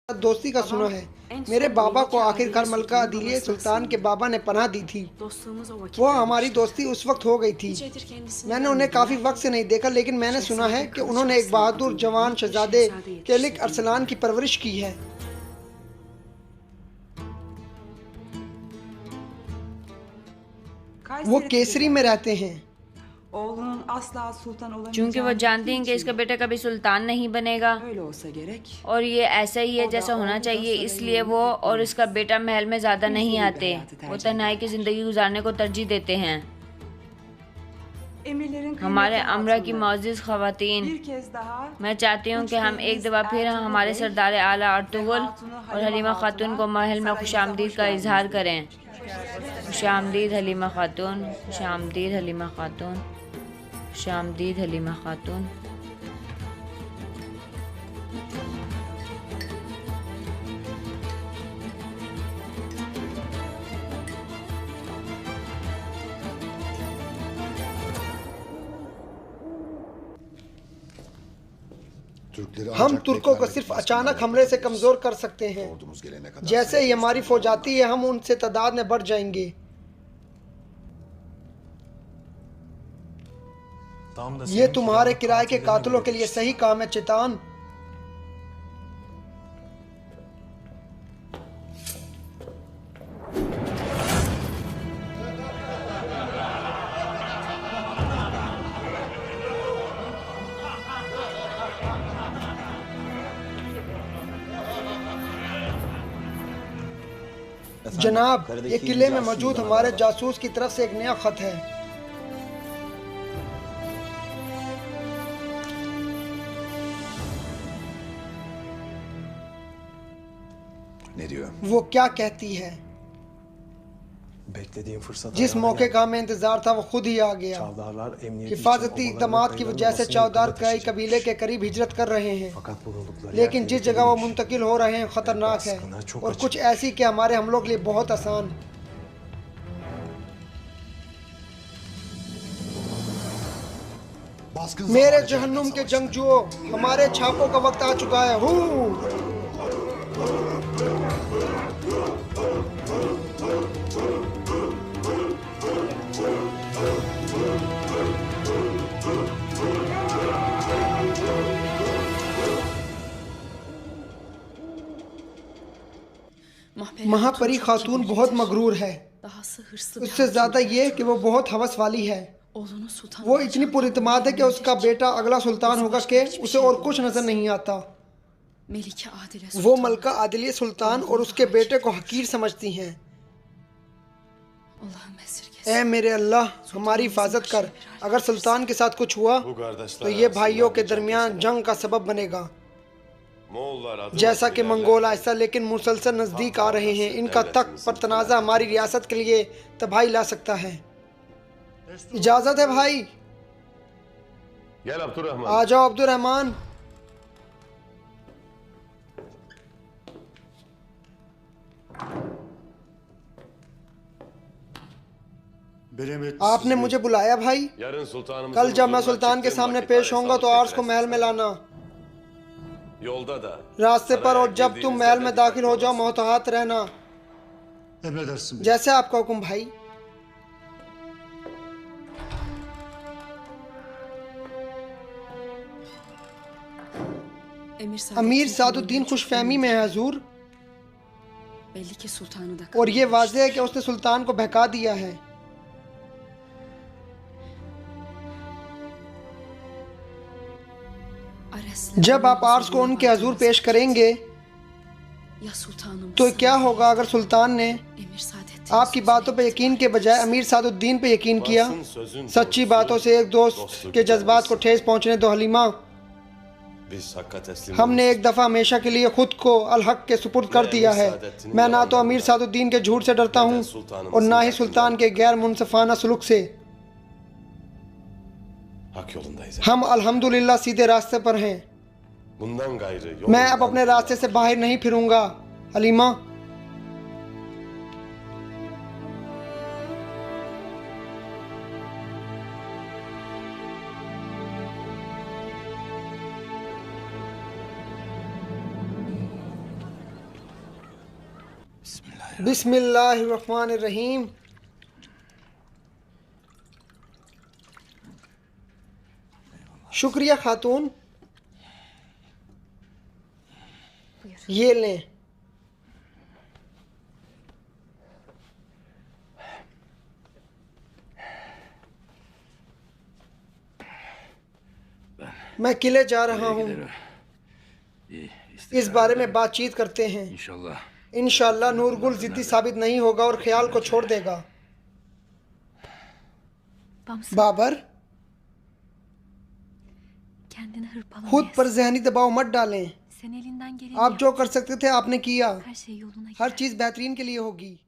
दोस्ती का सुना है। मेरे बाबा को आखिरकार मलका आदिलिया सुल्तान के बाबा ने पनाह दी थी। वो हमारी दोस्ती उस वक्त हो गई थी। मैंने उन्हें काफ़ी वक्त से नहीं देखा, लेकिन मैंने सुना है कि उन्होंने एक बहादुर जवान शहजादे केलिक अरसलान की परवरिश की है। वो केसरी में रहते हैं। चूंकि वो जानती हैं कि इसका बेटा कभी सुल्तान नहीं बनेगा और ये ऐसा ही है जैसा होना चाहिए, इसलिए वो और इसका बेटा महल में ज़्यादा नहीं आते। वो तन्हाई की ज़िंदगी गुजारने को तरजीह देते हैं। हमारे अमरा की मोअज़्ज़िज़ ख़वातीन, मैं चाहती हूँ कि हम एक दफ़ा फिर हमारे सरदार आला अर्तुगरुल और हलीमा खातून को महल में खुशामदीद का इजहार करें। खुशामदीद हलीमा खातून, खुशामदीद हलीमा खातून, खुशामदीद हलीमा खातून। हम तुर्कों को सिर्फ अचानक हमले से कमज़ोर कर सकते हैं। जैसे ही हमारी फौज आती है, हम उनसे तादाद में बढ़ जाएंगे। ये तुम्हारे किराए के कातलों के लिए सही काम है चितान। जनाब, ये किले में मौजूद हमारे जासूस की तरफ से एक नया खत है। वो क्या कहती है? जिस मौके का हमें इंतजार था वो खुद ही आ गया। हिफाजती इक़दामात की वजह से चौधार कई कबीले के करीब हिजरत कर रहे हैं, लेकिन जिस जगह वो मुंतकिल हो रहे हैं ख़तरनाक है और कुछ ऐसी कि हमारे हमलों के लिए बहुत आसान। मेरे जहन्नुम के जंगजुओं, हमारे छापों का वक्त आ चुका है। महापरी खातून बहुत मगरूर है। उससे ज़्यादा ये कि वो बहुत हवस वाली है। वो इतनी पुरइत्माद है कि उसका बेटा अगला सुल्तान होगा कि उसे और कुछ नज़र नहीं आता। वो मलका आदिलिया सुल्तान और उसके बेटे को हकीर समझती हैं। ऐ मेरे अल्लाह, हमारी हिफाजत कर। अगर सुल्तान के साथ कुछ हुआ तो ये भाइयों के दरमियान जंग का सबब बनेगा। जैसा कि मंगोल आहिस्ता लेकिन मुसलसल नज़दीक आ रहे हैं, इनका तख्त पर तनाज़ा हमारी रियासत के लिए तबाही ला सकता है। इजाज़त है भाई। आ जाओ अब्दुर्रहमान। आपने मुझे बुलाया भाई? कल जब मैं सुल्तान के सामने पेश होऊंगा तो आर्स को महल में लाना, रास्ते पर, और जब तुम महल में दाखिल हो जाओ मोहतात रहना। जैसे आपका हुक्म भाई। अमीर सादुद्दीन खुशफहमी में है हुजूर, और ये वाज़ेह है कि उसने सुल्तान को बहका दिया है। जब आप आर्स को उनके हजूर पेश करेंगे तो क्या होगा अगर सुल्तान ने आपकी बातों पर यकीन के बजाय अमीर सादुद्दीन पे यकीन किया? सच्ची बातों से एक दोस्त के जज्बात को ठेस पहुंचने दो हलीमा। हमने एक दफ़ा हमेशा के लिए खुद को अल हक के सुपुर्द कर दिया है। मैं ना तो अमीर सादुद्दीन के झूठ से डरता हूँ और ना ही सुल्तान के गैर मुनसफाना सलूक से। हम अल्हम्दुलिल्लाह सीधे रास्ते पर हैं। मैं अब अपने रास्ते से बाहर नहीं फिरूंगा हलीमा। बिस्मिल्लाहिर्रहमानिर्रहीम। शुक्रिया खातून, ये लें। मैं किले जा रहा हूँ, इस बारे में बातचीत करते हैं। इंशाअल्लाह नूरगुल जिद्दी साबित नहीं होगा और ख्याल को छोड़ देगा। बाबर, खुद पर जहनी दबाव मत डालें। आप जो कर सकते थे आपने किया। हर चीज़ बेहतरीन के लिए होगी।